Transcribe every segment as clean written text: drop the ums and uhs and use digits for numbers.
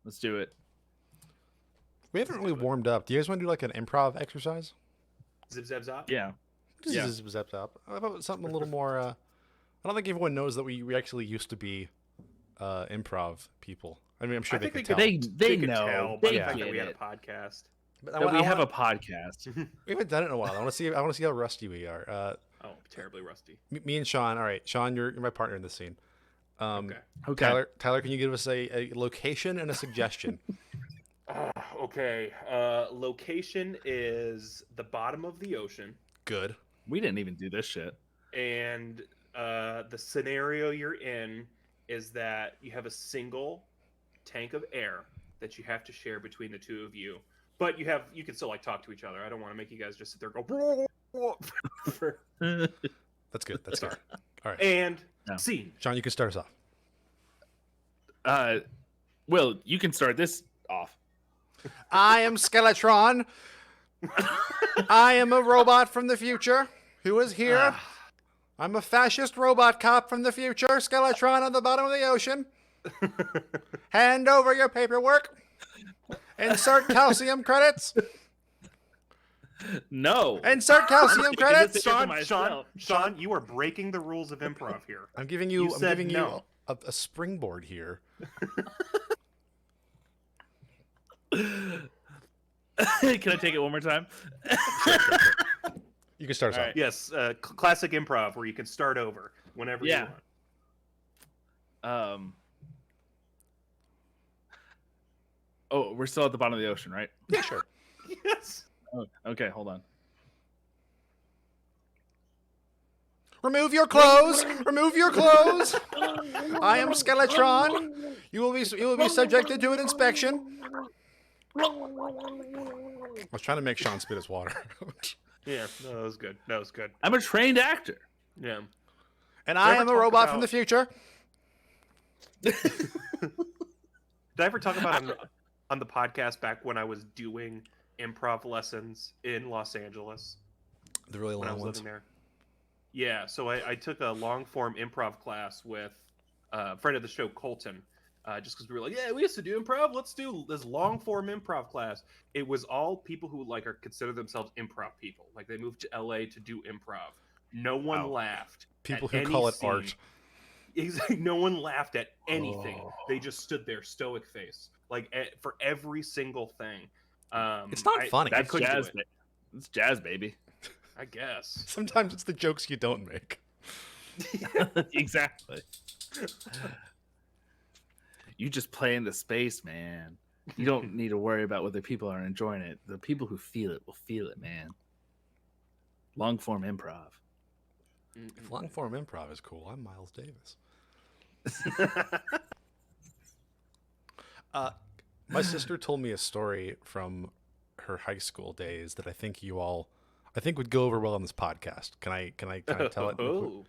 Let's do it. We haven't really warmed up. Do you guys want to do like an improv exercise? Zip zap zop. Yeah. How about something a little more? I don't think everyone knows that we actually used to be improv people. I mean, I'm sure they could tell. They could know. tell by They the fact get that we had a it. podcast. But That we have a podcast. We haven't done it in a while. I want to see how rusty we are. Oh, terribly rusty. Me and Sean. All right, Sean, you're my partner in this scene. Okay. Okay. Tyler, can you give us a location and a suggestion? Okay. Location is the bottom of the ocean, Good. We didn't even do this shit. and the scenario you're in is that you have a single tank of air that you have to share between the two of you. But you can still like talk to each other. I don't want to make you guys just sit there and go. That's good. That's good. All right, And No. scene. Sean, you can start us off. Will, you can start this off. I am Skeletron. I am a robot from the future who is here. I'm a fascist robot cop from the future. Skeletron on the bottom of the ocean. Hand over your paperwork. Insert calcium credits. No. Insert calcium credits. this- Sean, you are breaking the rules of improv here. I'm giving you. You I'm said giving no. you a springboard here. Can I take it one more time? You can start us All off. right. Yes, classic improv where you can start over whenever Yeah. you want. Oh, we're still at the bottom of the ocean, right? Yeah, sure. Yes. Oh, okay, hold on. Remove your clothes. Remove your clothes. I am Skeletron. You will be subjected to an inspection. I was trying to make Sean spit his water. Yeah, no, that was good. That was good. I'm a trained actor. Yeah. And I ever am a talk robot about- from the future. Did I ever talk about on the podcast back when I was doing improv lessons in Los Angeles The really when I long was ones. living there? Yeah, so I took a long form improv class with a friend of the show, Colton. Just because we were like, yeah, we used to do improv. Let's do this long form improv class. It was all people who are consider themselves improv people. Like they moved to LA to do improv. No one Wow. laughed. People at who any call it scene. art. Exactly. No one laughed at anything. Oh. They just stood there, stoic face, for every single thing. It's not funny. I That's couldn't do jazz. it. It's jazz, baby. I guess. Sometimes it's the jokes you don't make. Exactly. You just play in the space, man. You don't need to worry about whether people are enjoying it. The people who feel it will feel it, man. Long form improv. If long form improv is cool, I'm Miles Davis. My sister told me a story from her high school days that I think would go over well on this podcast. Can I tell it? Oh,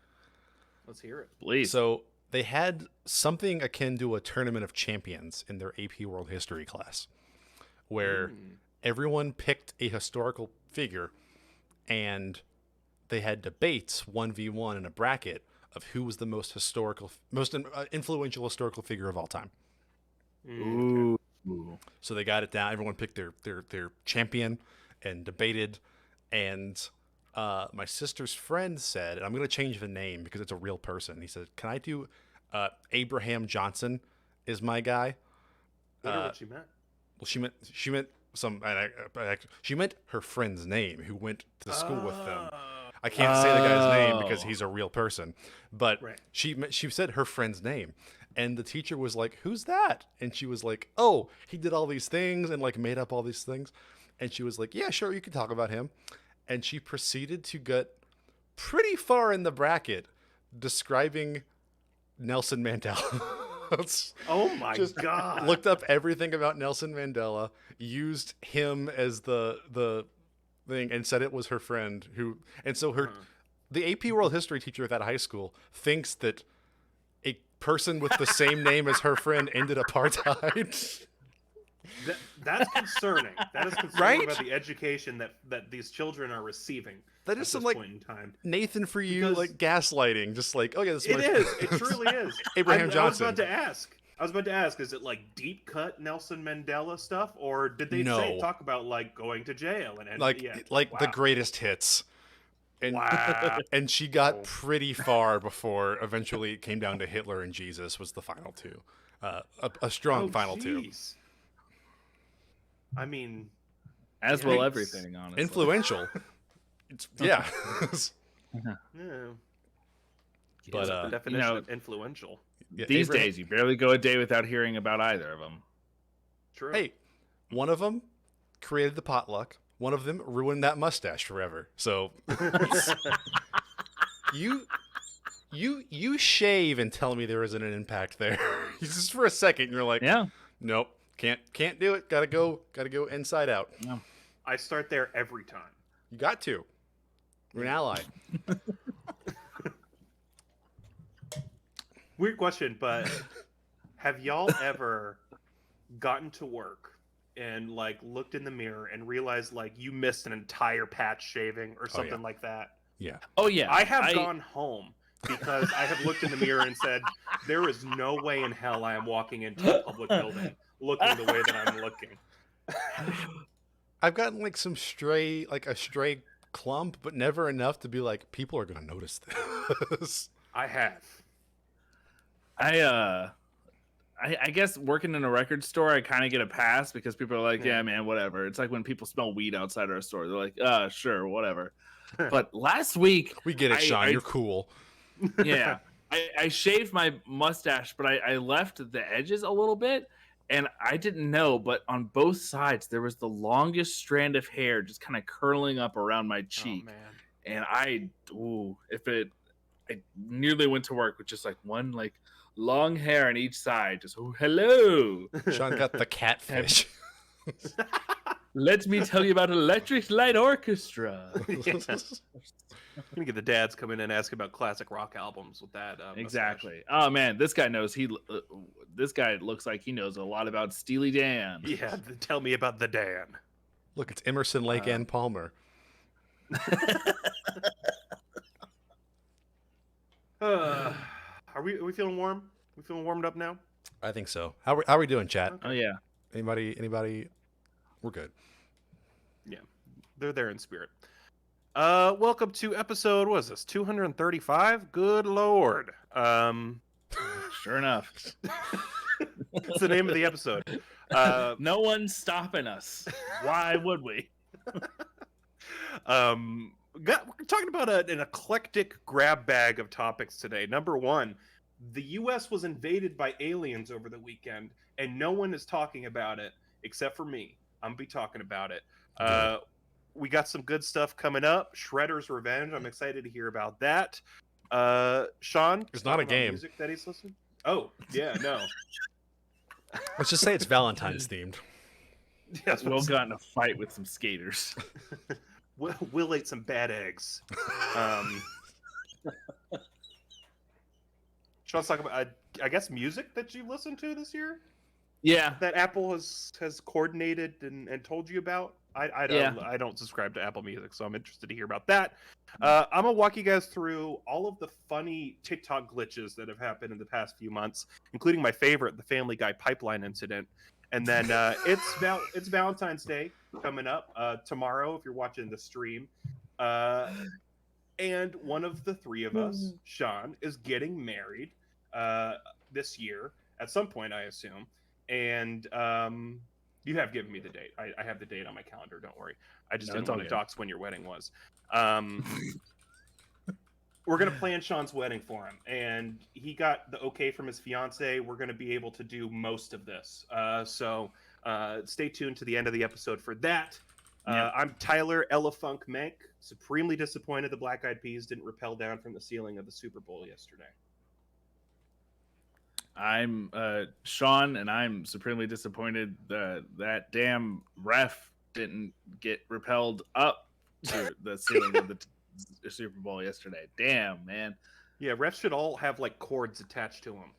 let's hear it. Please. So they had something akin to a tournament of champions in their AP World History class, where everyone picked a historical figure, and they had debates 1v1 in a bracket of who was the most influential historical figure of all time. Ooh. So they got it down. Everyone picked their champion and debated. And my sister's friend said, and I'm going to change the name because it's a real person. He said, "Can I do Abraham Johnson is my guy?" I wonder what she meant. Well, she meant she meant her friend's name who went to school with them. I can't say the guy's name because he's a real person, but Right. she said her friend's name, and the teacher was like, "Who's that?" And she was like, "Oh, he did all these things and like made up all these things," and she was like, "Yeah, sure, you can talk about him," and she proceeded to get pretty far in the bracket describing Nelson Mandela. Oh my Just god! Looked up everything about Nelson Mandela, used him as the thing, and said it was her friend who. And so the AP World History teacher at that high school thinks that a person with the same name as her friend ended apartheid. That's concerning. That is concerning Right? about the education that these children are receiving. That at is some this like point in time. Nathan for you, Because- like gaslighting. Just like, oh yeah, this is It my is. It truly is. Abraham I was Johnson. about to ask. I was about to ask, is it like deep cut Nelson Mandela stuff, or did they No. talk about like going to jail and Like yeah. the Wow. greatest hits. And Wow. and she got pretty far before eventually it came down to Hitler and Jesus was the final two. A strong final two. Jeez. I mean, As will yikes. everything, honestly. Influential. Yeah. Yeah. But, the definition you know, of influential. Yeah, These Abraham- days, you barely go a day without hearing about either of them. True. Hey, one of them created the potluck. One of them ruined that mustache forever. So you shave and tell me there isn't an impact there. Just for a second, you're like, Yeah. nope, can't do it. Gotta go inside out. I start there every time. You got to. You're an ally. Weird question, but have y'all ever gotten to work and like looked in the mirror and realized like you missed an entire patch shaving or something yeah. like that? Yeah. Oh yeah. I have gone home because I have looked in the mirror and said, there is no way in hell I am walking into a public building looking the way that I'm looking. I've gotten like a stray clump, but never enough to be like, people are gonna notice this. I have. I guess working in a record store, I kind of get a pass because people are like, yeah, man, whatever. It's like when people smell weed outside our store. They're like, sure, whatever. But last week, We get it, Sean. You're cool. Yeah, I shaved my mustache, but I left the edges a little bit, and I didn't know, but on both sides there was the longest strand of hair just kind of curling up around my cheek. Oh, man. And I nearly went to work with just like one like long hair on each side. Just hello. Sean got the catfish. Let me tell you about Electric Light Orchestra. I'm gonna get the dads come in and ask about classic rock albums with that. Exactly. Oh man, this guy knows this guy looks like he knows a lot about Steely Dan. Yeah, tell me about the Dan. Look, it's Emerson, Lake, and Palmer. Are we feeling warm? We feeling warmed up now? I think so. How are we doing, chat? Oh yeah. Anybody? We're good. Yeah, they're there in spirit. Welcome to episode, what is this, 235? Good Lord. Sure enough. That's the name of the episode. No one's stopping us. Why would we? We're talking about an eclectic grab bag of topics today. Number one, the U.S. was invaded by aliens over the weekend, and no one is talking about it except for me. I'm gonna be talking about it. We got some good stuff coming up. Shredder's Revenge. I'm excited to hear about that. Sean, It's not a game. Music that he's listening. Oh yeah, no. Let's just say it's Valentine's themed. Yes, Will got in a fight with some skaters. Will ate some bad eggs. Sean's talking about, I guess, music that you listened to this year Yeah. that Apple has coordinated and told you about. I don't subscribe to Apple Music, so I'm interested to hear about that. I'm gonna walk you guys through all of the funny TikTok glitches that have happened in the past few months, including my favorite, the Family Guy pipeline incident. And then it's Valentine's Day coming up tomorrow if you're watching the stream. And one of the three of us, Sean, is getting married this year at some point, I assume. And you have given me the date. I have the date on my calendar. Don't worry. I just didn't want to dox when your wedding was. We're going to plan Sean's wedding for him. And he got the okay from his fiance. We're going to be able to do most of this. So stay tuned to the end of the episode for that. I'm Tyler Elefunk Mank. Supremely disappointed the Black Eyed Peas didn't rappel down from the ceiling of the Super Bowl yesterday. I'm Sean, and I'm supremely disappointed that damn ref didn't get repelled up to the ceiling of the Super Bowl yesterday. Damn, man. Yeah, refs should all have like cords attached to them.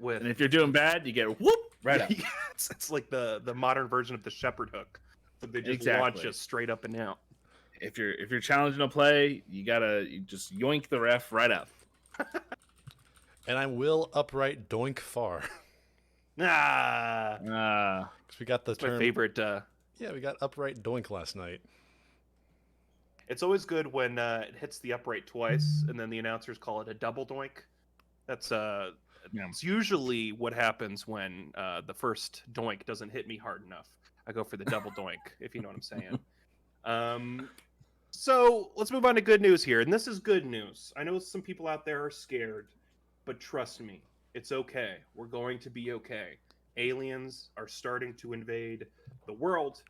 And if you're doing bad, you get whoop right up. It's like the modern version of the shepherd hook. So they just launch us straight up and out. If you're challenging a play, you just yoink the ref right up. And I will upright doink far. Ah, Because we got the it's my term. favorite. Yeah, we got upright doink last night. It's always good when it hits the upright twice, and then the announcers call it a double doink. That's Yeah. it's usually what happens when the first doink doesn't hit me hard enough. I go for the double doink, if you know what I'm saying. So let's move on to good news here, and this is good news. I know some people out there are scared, but trust me, it's okay. We're going to be okay. Aliens are starting to invade the world.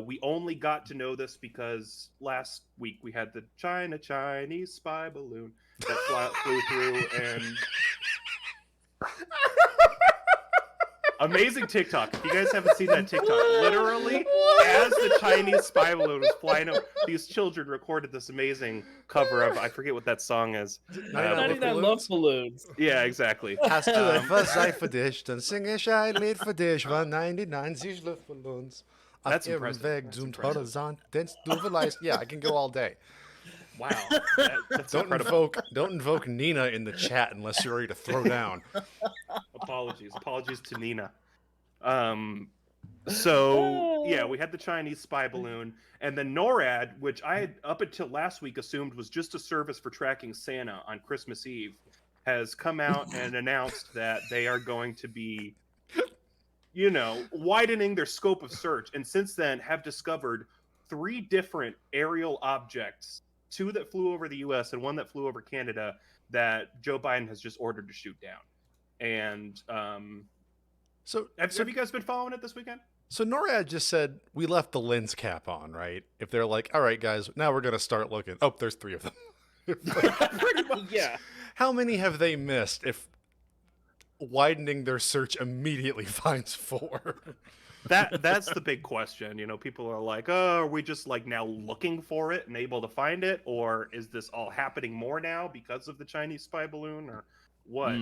We only got to know this because last week we had the Chinese spy balloon that flew through, and amazing TikTok. If you guys haven't seen that TikTok, literally as the Chinese spy balloon was flying over, these children recorded this amazing cover of, I forget what that song is. 99 love balloons. Yeah, exactly. Hast du etwas Zeit für dich, dann singe ich ein Lied für dich, weil 99 Luftballons auf That's ihrem impressive. Weg That's zum impressive. Horizont, den du vielleicht... Yeah, I can go all day. Wow, that's Don't incredible. invoke Nina in the chat unless you're ready to throw down. Apologies to Nina. So yeah, we had the Chinese spy balloon, and then NORAD, which I had up until last week assumed was just a service for tracking Santa on Christmas Eve, has come out and announced that they are going to be, widening their scope of search, and since then have discovered 3 different aerial objects, 2 that flew over the U.S. and 1 that flew over Canada, that Joe Biden has just ordered to shoot down. And So have you guys been following it this weekend? So NORAD just said, we left the lens cap on, right? If they're like, all right, guys, now we're going to start looking. Oh, there's 3 of them. Pretty much. Yeah. How many have they missed if widening their search immediately finds 4? That's the big question. People are like, oh, are we just like now looking for it and able to find it? Or is this all happening more now because of the Chinese spy balloon or what?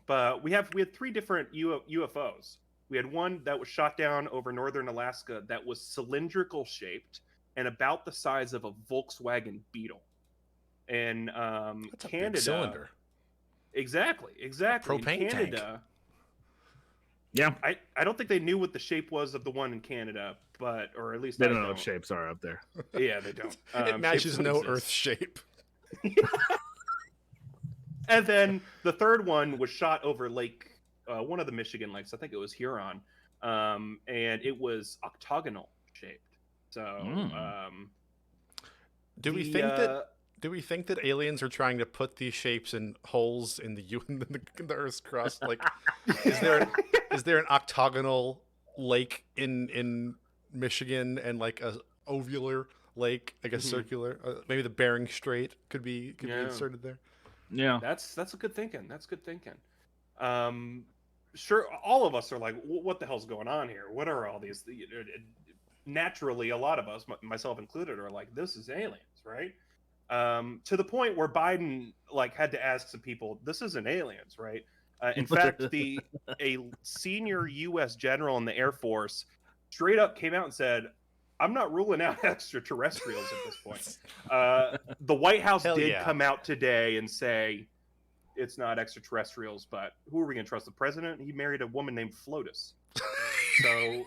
But we had 3 different UFOs. We had one that was shot down over northern Alaska that was cylindrical shaped and about the size of a Volkswagen Beetle. And That's a Canada, big cylinder. Exactly. Propane In Canada, Yeah. I don't think they knew what the shape was of the one in Canada, or at least They I don't know what shapes are up there. Yeah, they don't. It matches shapes don't no exist. Earth shape. And then the third one was shot over one of the Michigan lakes. I think it was Huron, and it was octagonal shaped. So, Do we think that aliens are trying to put these shapes in holes in the Earth's crust? Like, is there an octagonal lake in Michigan and like a ovular lake, like a circular? Maybe the Bering Strait could be inserted there. Yeah. That's a good thinking. Sure, all of us are like, what the hell's going on here? What are all these? Naturally, a lot of us, myself included, are like, this is aliens, right? To the point where Biden had to ask some people, this isn't aliens, right? In fact, a senior U.S. general in the Air Force straight up came out and said, I'm not ruling out extraterrestrials at this point. The White House did come out today and say it's not extraterrestrials, but who are we going to trust? The president? He married a woman named Flotus. So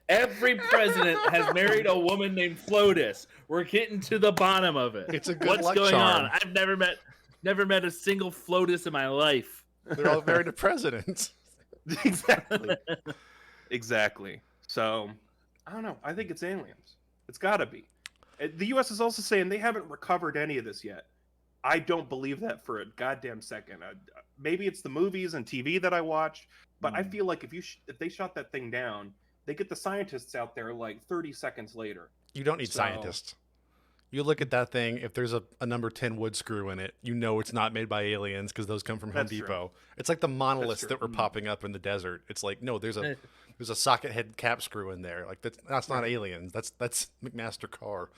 every president has married a woman named Flotus. We're getting to the bottom of it. It's a good What's luck going charm. on? I've never met a single Flotus in my life. They're all married to presidents. Exactly. So, I don't know. I think it's aliens. It's got to be. The U.S. is also saying they haven't recovered any of this yet. I don't believe that for a goddamn second. Maybe it's the movies and TV that I watch, but I feel like if they shot that thing down, they get the scientists out there 30 seconds later. You don't need scientists. You look at that thing, if there's a number 10 wood screw in it, it's not made by aliens because those come from Home Depot. It's like the monoliths that were popping up in the desert. It's like, no, there's a socket head cap screw in there. Like that's not aliens. That's McMaster Carr.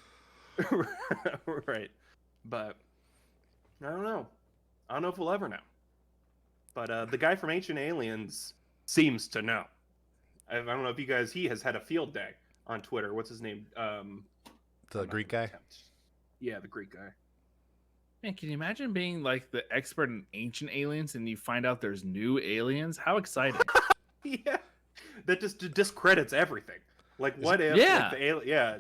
Right. But I don't know if we'll ever know. But the guy from Ancient Aliens seems to know. I don't know if you guys, he has had a field day on Twitter. What's his name? The Greek guy? Yeah, the Greek guy. Man, can you imagine being like the expert in ancient aliens and you find out there's new aliens? How exciting! Yeah, that just discredits everything. Like, what if like Yeah, the alien? Yeah,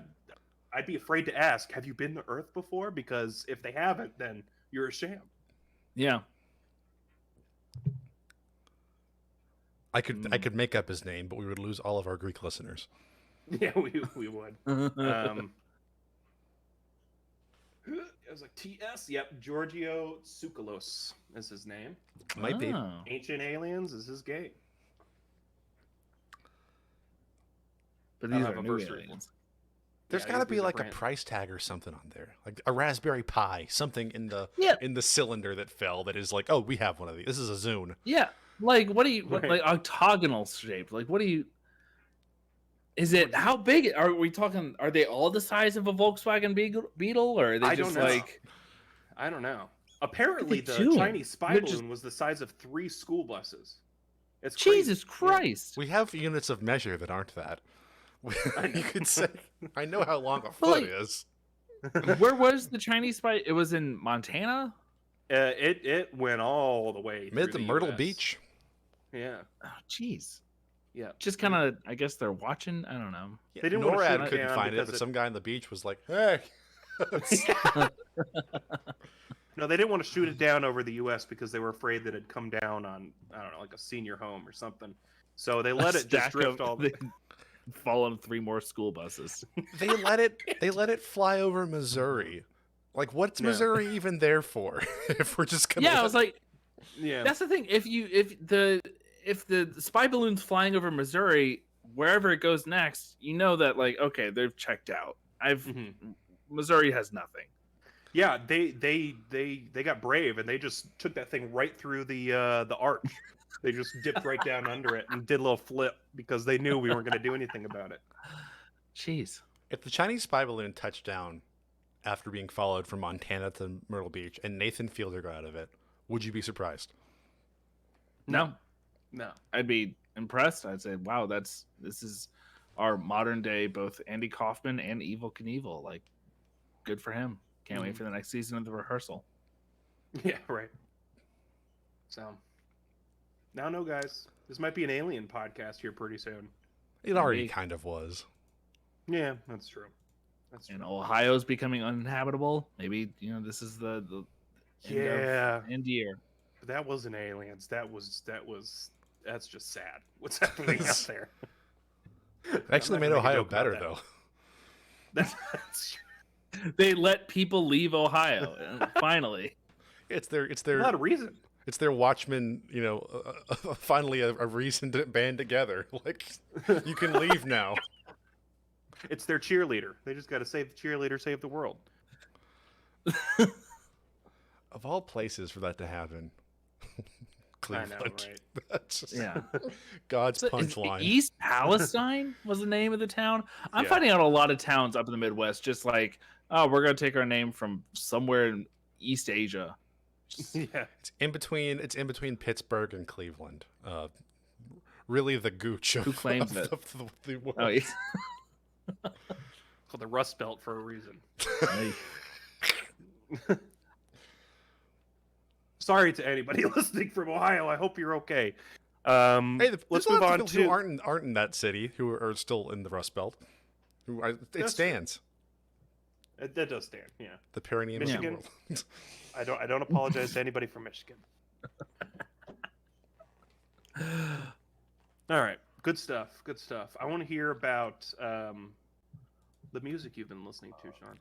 I'd be afraid to ask, have you been to Earth before? Because if they haven't, then you're a sham. yeah. I could make up his name, but we would lose all of our Greek listeners. Yeah, we would. It was like TS. Yep, Giorgio Tsoukalos is his name. Might be. Oh. Ancient Aliens is his game. But I don't these have are a new verse for it. aliens. There's Yeah, got to these be are like a brand- price tag or something on there, like a Raspberry Pi, something Yeah. in the cylinder that fell. That is like, oh, we have one of these. This is a Zune. Yeah, like what do you Right. like octagonal shape? Like what do you? Is it how big are we talking? Are they all the size of a Volkswagen Beetle, or are they I just don't know. like? I don't know. Apparently, What are the they doing? Chinese spy They're balloon just- was the size of 3 school buses. It's crazy. Jesus Christ! We have units of measure that aren't that. I know. You could say, I know how long a But, foot like- is. Where was the Chinese spy? It was in Montana. It went all the way Mid through to the Myrtle US. Beach. Yeah, Oh, jeez. yeah. Just kind of. I guess they're watching. I don't know. Yeah, They didn't wanna shoot NORAD it couldn't down find it, because but it- some guy on the beach was like, "Hey, No, they didn't want to shoot it down over the U.S. because they were afraid that it'd come down on, I don't know, like a senior home or something. So they let it just Stack drift of- all. they fall on 3 more school buses. they let it fly over Missouri." Like, what's Yeah. Missouri even there for? If we're just gonna, Yeah, I let- was like, Yeah, that's the thing. If the spy balloon's flying over Missouri, wherever it goes next, you know that like okay, they've checked out. Mhm. Missouri has nothing. yeah. They got brave and they just took that thing right through the arch. They just dipped right down under it and did a little flip because they knew we weren't going to do anything about it. Jeez. if the Chinese spy balloon touched down after being followed from Montana to Myrtle Beach and Nathan Fielder got out of it, would you be surprised? No, No. I'd be impressed. I'd say, wow, this is our modern day both Andy Kaufman and Evil Knievel. Like, good for him. Can't wait for the next season of The Rehearsal. Yeah, right. So, now no, guys. This might be an alien podcast here pretty soon. It already Maybe. kind of was. Yeah, that's true. That's true. And Ohio's becoming uninhabitable. Maybe this is the Yeah, end year. that wasn't aliens. That's just sad. What's happening out there? It actually I'm made not gonna make a Ohio joke about better, that. though. That's They let people leave Ohio. Finally. It's a their lot of reason. it's their Watchmen. Finally a reason to band together. Like, you can leave now. It's their cheerleader. They just got to save the cheerleader, save the world. Of all places for that to happen, I Cleveland. know, right? That's just Yeah. God's So is punchline. East Palestine was the name of the town. I'm Yeah. finding out a lot of towns up in the Midwest just like, oh, we're gonna take our name from somewhere in East Asia. Yeah. It's in between Pittsburgh and Cleveland. Really the gooch of, Who claims of it? the world. Oh, yeah. Called the Rust Belt for a reason. Sorry to anybody listening from Ohio. I hope you're okay. Hey, Let's there's a move lot on of people to. who aren't in that city who are still in the Rust Belt. It That's stands. That does stand. Yeah. The perineum of the Michigan? world. I don't apologize to anybody from Michigan. All right. Good stuff. Good stuff. I want to hear about the music you've been listening to, Sean.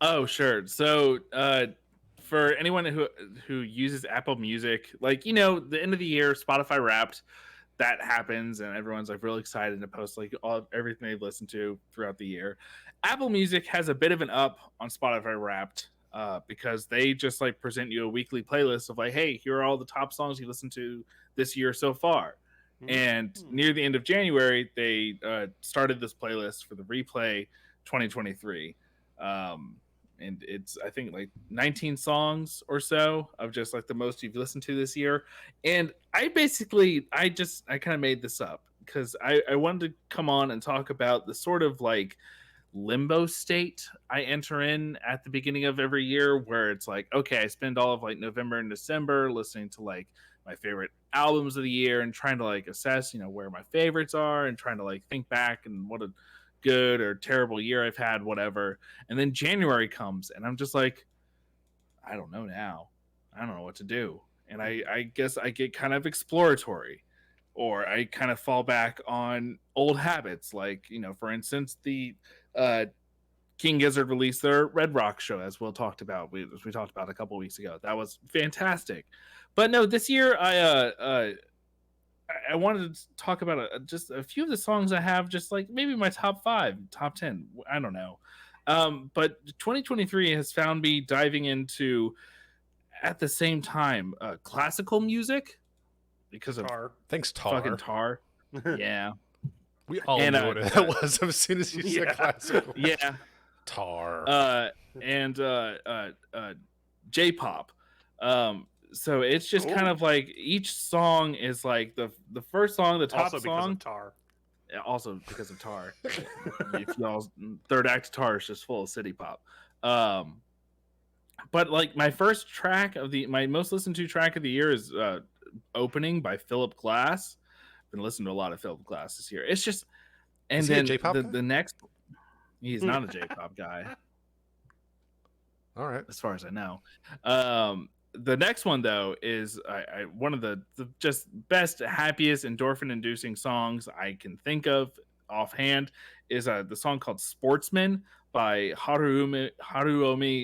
Oh, sure. So, for anyone who uses Apple Music, like the end of the year, Spotify Wrapped, that happens, and everyone's like really excited to post like everything they've listened to throughout the year. Apple Music has a bit of an up on Spotify Wrapped because they just like present you a weekly playlist of like, hey, here are all the top songs you listened to this year so far. And near the end of January, they started this playlist for the Replay 2023. And it's, I think, like 19 songs or so of just like the most you've listened to this year. And I kind of made this up because I wanted to come on and talk about the sort of like limbo state I enter in at the beginning of every year, where it's like, okay, I spend all of like November and December listening to like my favorite albums of the year and trying to like assess, where my favorites are, and trying to like think back and what a good or terrible year I've had, whatever. And then January comes and I'm just like, I don't know now. I don't know what to do. And I guess I get kind of exploratory, or I kind of fall back on old habits. Like, for instance, the uh, King Gizzard released their Red Rock show, as Will talked about. We talked about a couple weeks ago. That was fantastic. But no, this year I wanted to talk about just a few of the songs I have, just like maybe my top 5, top 10. I don't know. But 2023 has found me diving into, at the same time, classical music because of Tar. Thanks, Tar. fucking Tar. Yeah. We all And, know what that was as soon as you said Yeah. classical. Yeah. Tar. And J-pop. So it's just kind Ooh. of like each song is like the first song, the top Also because song. of Tar. Also because of Tar. If y'all's third act of Tar is just full of city pop. But like my first track of my most listened to track of the year is Opening by Philip Glass. Been listening to a lot of Philip Glass this year. It's just, and Is he a then J-pop guy? the next, he's not a J-pop guy, All right. as far as I know. The next one though is one of the just best, happiest, endorphin inducing songs I can think of offhand is the song called Sportsman by Haruomi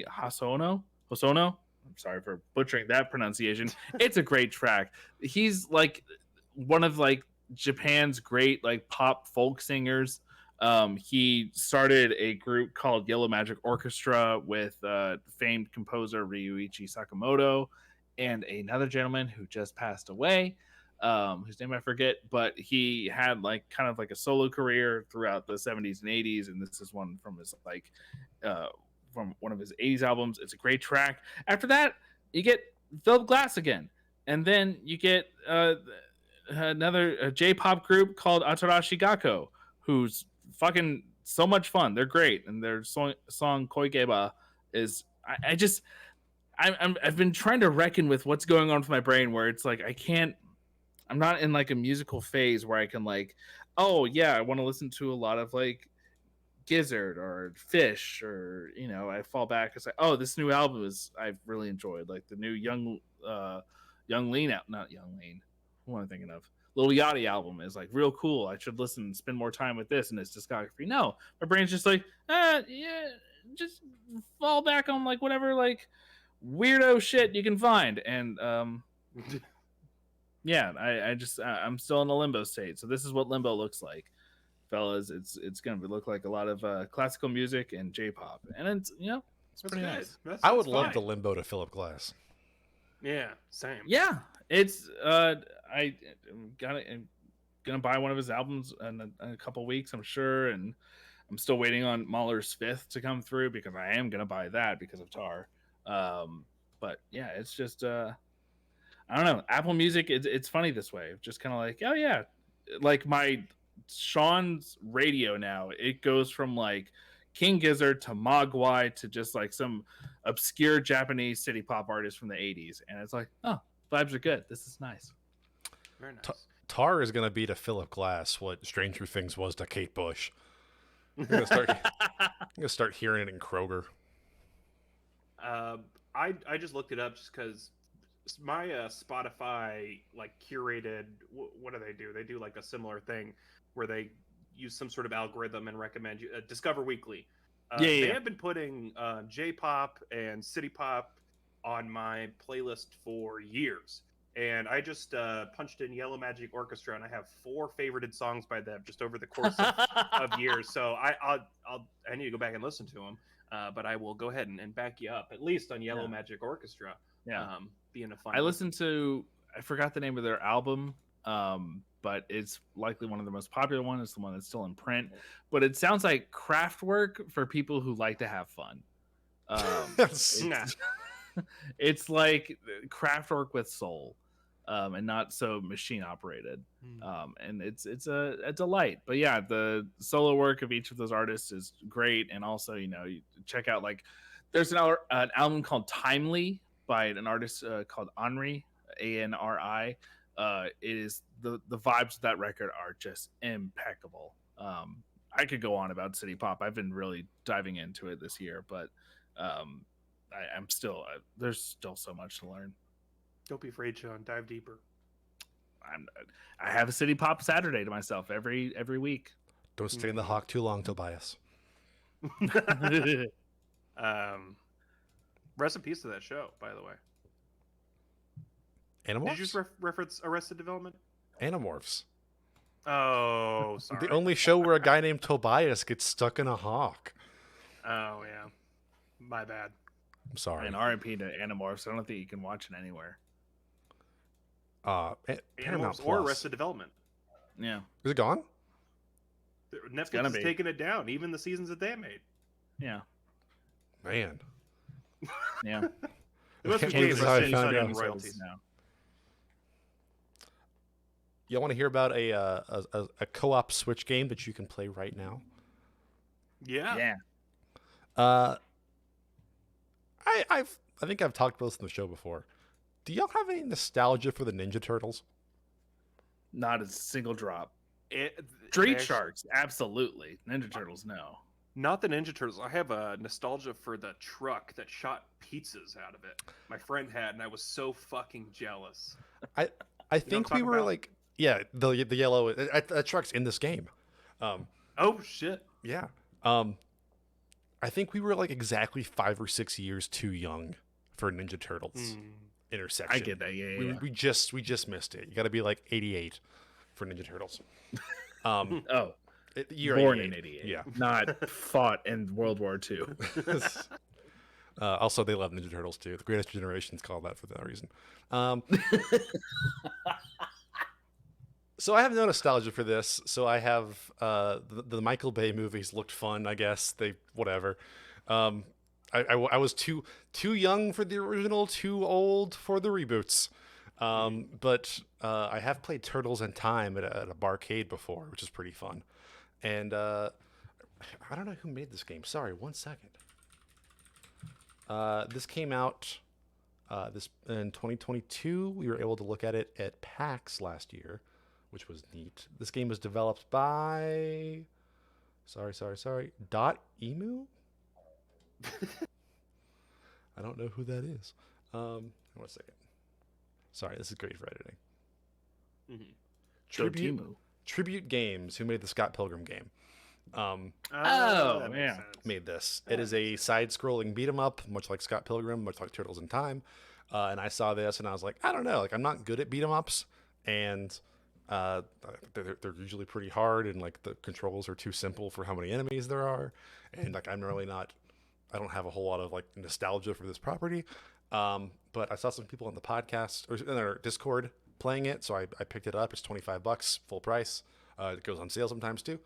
Hosono. I'm sorry for butchering that pronunciation. It's a great track. He's like one of like Japan's great like pop folk singers. He started a group called Yellow Magic Orchestra with famed composer Ryuichi Sakamoto and another gentleman who just passed away, whose name I forget, but he had like kind of like a solo career throughout the 70s and 80s, and this is one from his like from one of his 80s albums. It's a great track. After that, you get Philip Glass again, and then you get another J-pop group called Atarashi Gakko, who's fucking so much fun. They're great, and their song Koigeba is I've been trying to reckon with what's going on with my brain, where it's like I'm not in like a musical phase where I can like, oh yeah, I want to listen to a lot of like Gizzard or Fish, or I fall back and say, oh, this new album I've really enjoyed, like the new Young Lean out, not Young Lean, who am I thinking of? Lil Yachty album is like real cool. I should listen and spend more time with this and its discography. No, my brain's just like, yeah, just fall back on like whatever like weirdo shit you can find. And yeah, I'm still in a limbo state. So this is what limbo looks like, fellas. It's gonna look like a lot of classical music and J-pop, and it's it's pretty nice. I would love the limbo to Philip Glass. Yeah, same. Yeah, it's I'm gonna buy one of his albums in a couple weeks, I'm sure, and I'm still waiting on Mahler's Fifth to come through because I am gonna buy that because of Tar. But yeah, it's just I don't know. Apple Music, it's funny this way. Just kind of like, oh yeah, like my Sean's radio now. It goes from like King Gizzard to Mogwai to just like some obscure Japanese city pop artist from the 80s, and it's like, oh, vibes are good. This is nice. Very nice. Tar is going to be to Philip Glass what Stranger Things was to Kate Bush. I'm going to start hearing it in Kroger. I just looked it up just because my Spotify like curated. What do? They do like a similar thing where they use some sort of algorithm and recommend you Discover Weekly. They have been putting J-pop and city pop on my playlist for years, and I just punched in Yellow Magic Orchestra, and I have 4 favorited songs by them just over the course of years. So I need to go back and listen to them, but I will go ahead and back you up at least on Yellow Magic Orchestra. Yeah, being a fun. I listened to. I forgot the name of their album. But it's likely one of the most popular ones. It's the one that's still in print. But it sounds like craft work for people who like to have fun. It's like craft work with soul. and not so machine operated. Mm. And it's a delight. But yeah, the solo work of each of those artists is great. And also, you know, you check out like there's an album called Timely by an artist called Henri, Anri. It is the vibes of that record are just impeccable. I could go on about city pop. I've been really diving into it this year, but I'm still there's still so much to learn. Don't be afraid, Sean. Dive deeper. I'm I have a city pop Saturday to myself every week. Don't stay in the hawk too long, Tobias. Rest in peace to that show, by the way. Animorphs? Did you just reference Arrested Development? Animorphs. Oh, sorry. The only show where a guy named Tobias gets stuck in a hawk. Oh, yeah. My bad. I'm sorry. And RIP to Animorphs. I don't think you can watch it anywhere. Paramount Animorphs or Plus. Arrested Development. Yeah. Is it gone? Netflix is taking it down, even the seasons that they made. Yeah. Man. Yeah. It must be Can't believe paid this is how I for found city out. royalties. now. You want to hear about a co-op Switch game that you can play right now? Yeah. Yeah. I think I've talked about this on the show before. Do y'all have any nostalgia for the Ninja Turtles? Not a single drop. Street Street Sharks, absolutely. Ninja Turtles, no. Not the Ninja Turtles. I have a nostalgia for the truck that shot pizzas out of it. My friend had, and I was so fucking jealous. I think we were about? like, yeah, the yellow that truck's in this game. Oh shit! Yeah. I think we were like exactly 5 or 6 years too young for Ninja Turtles intersection. I get that. Yeah. We just missed it. You got to be like 88 for Ninja Turtles. Oh, Year born 88. in '88. Yeah. Not fought in World War II. Also, they love Ninja Turtles too. The Greatest Generation's called that for that reason. So I have no nostalgia for this. So I have the Michael Bay movies looked fun. I guess they whatever. I was too young for the original, too old for the reboots. But I have played Turtles in Time at a barcade before, which is pretty fun. And I don't know who made this game. Sorry, 1 second. This came out this in 2022. We were able to look at it at PAX last year, which was neat. This game was developed by Dot Emu. I don't know who that is. 1 second. Sorry, this is great for editing. Tribute Games, who made the Scott Pilgrim game. That makes sense. Made this. It is a side-scrolling beat 'em up, much like Scott Pilgrim, much like Turtles in Time. And I saw this, and I was like, I don't know, like I'm not good at beat 'em ups, and they're usually pretty hard, and like the controls are too simple for how many enemies there are, and like I'm really not. I don't have a whole lot of like nostalgia for this property. But I saw some people on the podcast or in our Discord playing it, so I picked it up. It's $25, full price. It goes on sale sometimes too.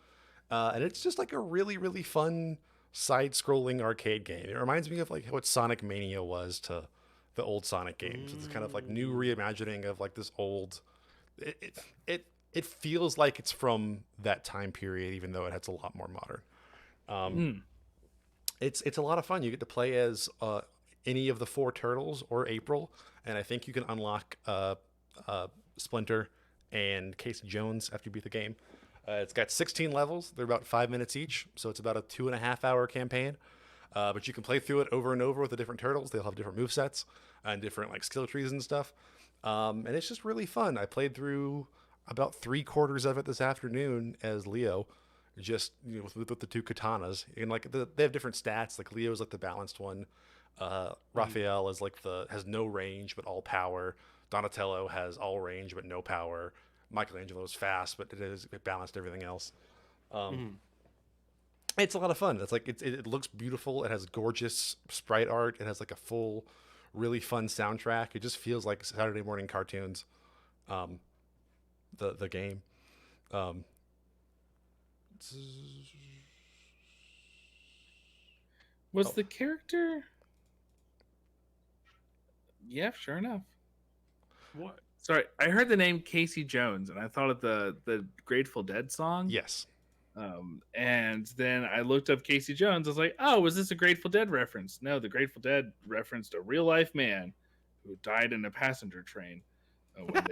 And it's just like a really, really fun side-scrolling arcade game. It reminds me of like what Sonic Mania was to the old Sonic games. It's kind of like new reimagining of like this old. It feels like it's from that time period, even though it's a lot more modern. It's a lot of fun. You get to play as any of the 4 turtles or April, and I think you can unlock Splinter and Casey Jones after you beat the game. It's got 16 levels. They're about 5 minutes each, so it's about a 2.5-hour campaign. But you can play through it over and over with the different turtles. They'll have different movesets and different like skill trees and stuff. And it's just really fun. I played through about 3/4 of it this afternoon as Leo, just with the 2 katanas. And like they have different stats. Like Leo's like the balanced one. Raphael is like has no range but all power. Donatello has all range but no power. Michelangelo is fast, but it balanced everything else. It's a lot of fun. It's like it looks beautiful. It has gorgeous sprite art. It has like a full, really fun soundtrack. It just feels like Saturday morning cartoons. The game. Was the character? Yeah, sure enough. What? Sorry, I heard the name Casey Jones, and I thought of the Grateful Dead song. Yes. And then I looked up Casey Jones. I was like, oh, was this a Grateful Dead reference? No, the Grateful Dead referenced a real life man who died in a passenger train when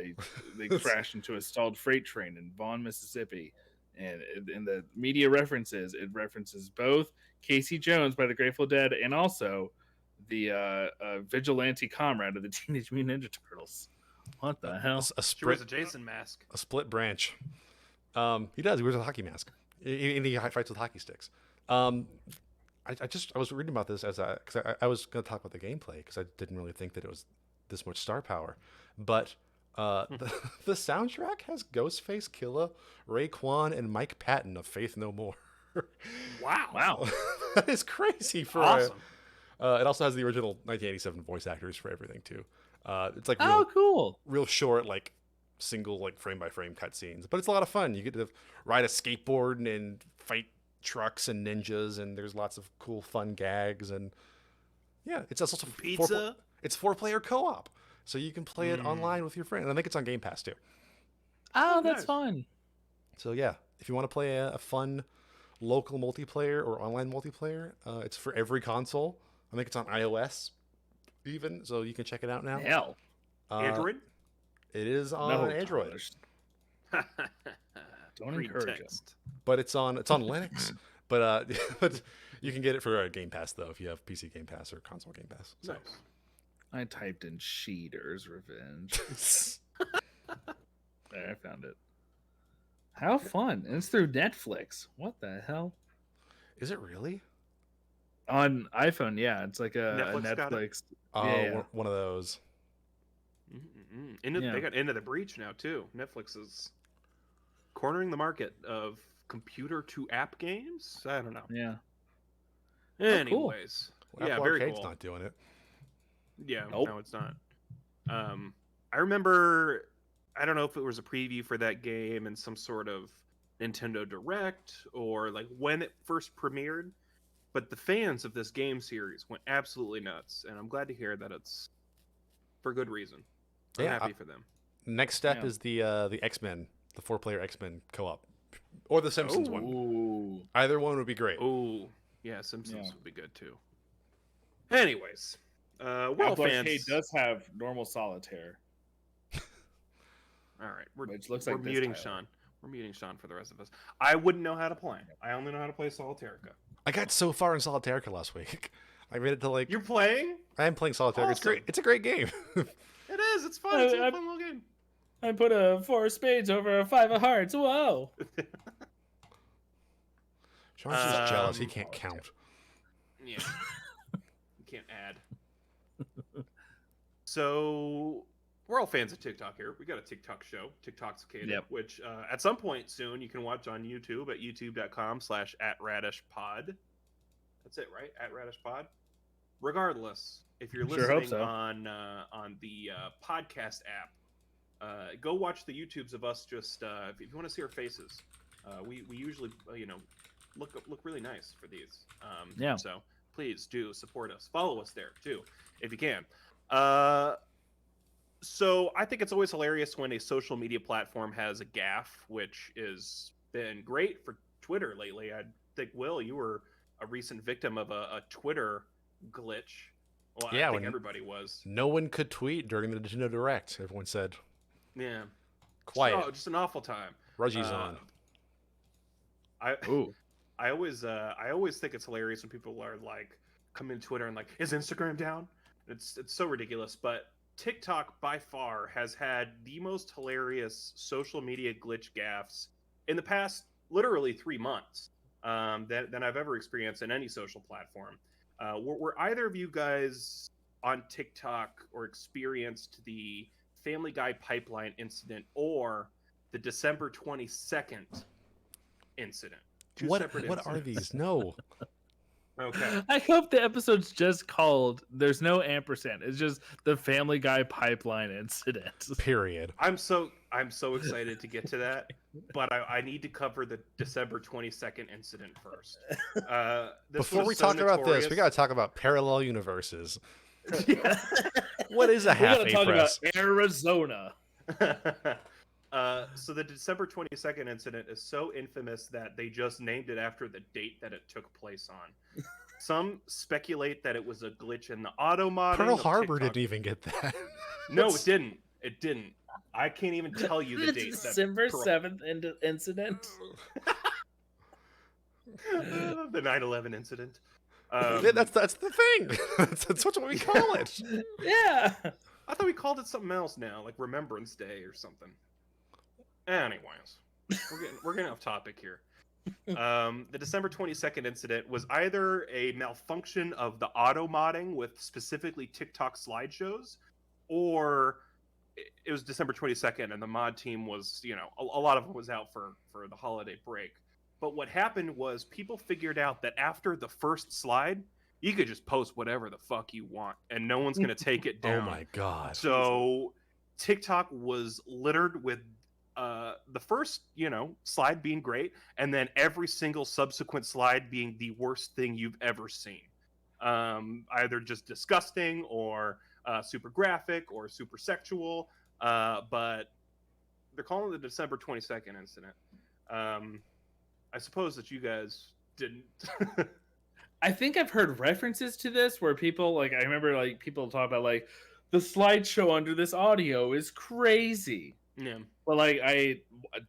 they crashed into a stalled freight train in Vaughn, Mississippi. And in the media references, it references both Casey Jones by the Grateful Dead and also the vigilante comrade of the Teenage Mutant Ninja Turtles. What the hell? She wears a Jason mask. A split branch. He does. He wears a hockey mask. And he fights with hockey sticks. I was reading about this because I was going to talk about the gameplay because I didn't really think that it was this much star power, but the soundtrack has Ghostface Killah, Raekwon, and Mike Patton of Faith No More. Wow. That is crazy for Awesome. It also has the original 1987 voice actors for everything too. It's like Cool. real short, like single, like frame by frame cutscenes, but it's a lot of fun. You get to ride a skateboard and fight trucks and ninjas, and there's lots of cool, fun gags, and yeah, it's also Pizza. It's 4-player co-op, so you can play it online with your friend. I think it's on Game Pass too. Oh, that's Nice. fun. So yeah, if you want to play a fun local multiplayer or online multiplayer, it's for every console. I think it's on iOS even, so you can check it out now. Hell. Android. It is on No, Android, gosh. Don't encourage him. Pretext. but it's on Linux. But but you can get it for Game Pass though if you have PC Game Pass or console Game Pass. So. Nice. I typed in Cheater's Revenge. There, I found it. How fun. And it's through Netflix. What the hell? Is it really? On iPhone, yeah. It's like a Netflix got it? Netflix. Oh, Yeah. one of those. They got Into the Breach now too. Netflix is cornering the market of computer to app games. I don't know. Yeah. Anyways, Well, yeah, Apple very Arcade's cool. not doing it. Yeah, Nope. no, it's not. I remember, I don't know if it was a preview for that game in some sort of Nintendo Direct or like when it first premiered, but the fans of this game series went absolutely nuts, and I'm glad to hear that it's for good reason. I'm Yeah, happy for them. Next step Yeah. is the X-Men, the 4-player X-Men co-op, or the Simpsons one. Ooh. Either one would be great. Oh, yeah, Simpsons Yeah. would be good too. Anyways, well, Apple fans, Arcade does have normal solitaire, all right, we're which looks we're like this muting title. Sean. We're muting Sean for the rest of us. I wouldn't know how to play. I only know how to play Solitarica. I got so far in Solitarica last week. I made it to like You're playing? I am playing Solitarica. It's great. Awesome. It's a great game. It is. It's fun. It's a I- fun little game. I put a 4 of spades over a 5 of hearts. Whoa. Sean's just jealous. He Um, can't count. Yeah. You can't add. So we're all fans of TikTok here. We got a TikTok show, TikToxicated, Yep. which at some point soon you can watch on YouTube at youtube.com/@radishpod. That's it, right? @radishpod. Regardless, if you're Sure hope listening so. on the podcast app, go watch the YouTubes of us. Just if you want to see our faces, we usually look really nice for these. Yeah. So please do support us. Follow us there too, if you can. So I think it's always hilarious when a social media platform has a gaffe, which has been great for Twitter lately. I think, Will, you were a recent victim of a Twitter glitch. Well, Yeah, I think when- everybody was. No one could tweet during the Nintendo Direct. Everyone said Yeah. quiet. Just an awful time. Reggie's Uh, on. Ooh. I always think it's hilarious when people are like come in Twitter and like, is Instagram down? It's so ridiculous. But TikTok by far has had the most hilarious social media glitch gaffes in the past literally 3 months than I've ever experienced in any social platform. Were either of you guys on TikTok or experienced the Family Guy pipeline incident or the December 22nd incident? Two What separate are incidents. these? No. Okay. I hope the episode's just called There's No Ampersand. It's just the Family Guy pipeline incident. Period. I'm so excited to get to that, but I need to cover the December 22nd incident first. Before was we so talk about this, we notorious. got to talk about parallel universes. Yeah. What is a We half gotta A talk press? about Arizona. So the December 22nd incident is so infamous that they just named it after the date that it took place on. Some speculate that it was a glitch in the auto modding. Pearl of Harbor TikTok. didn't even get that. No, it didn't. It didn't. I can't even tell you the date. December 7th incident. The 9/11 incident. That's the thing. That's what we call it. Yeah. I thought we called it something else now, like Remembrance Day or something. Anyways, we're getting off topic here. The December 22nd incident was either a malfunction of the auto modding with specifically TikTok slideshows, or it was December 22nd and the mod team was, you know, a lot of them was out for the holiday break. But what happened was people figured out that after the first slide, you could just post whatever the fuck you want and no one's going to take it down. Oh my god. So TikTok was littered with the first, you know, slide being great, and then every single subsequent slide being the worst thing you've ever seen. Either just disgusting or super graphic or super sexual. But they're calling it the December 22nd incident. I suppose that you guys didn't. I think I've heard references to this where people, like, I remember, like, people talk about, like, the slideshow under this audio is crazy. Yeah. But, like, I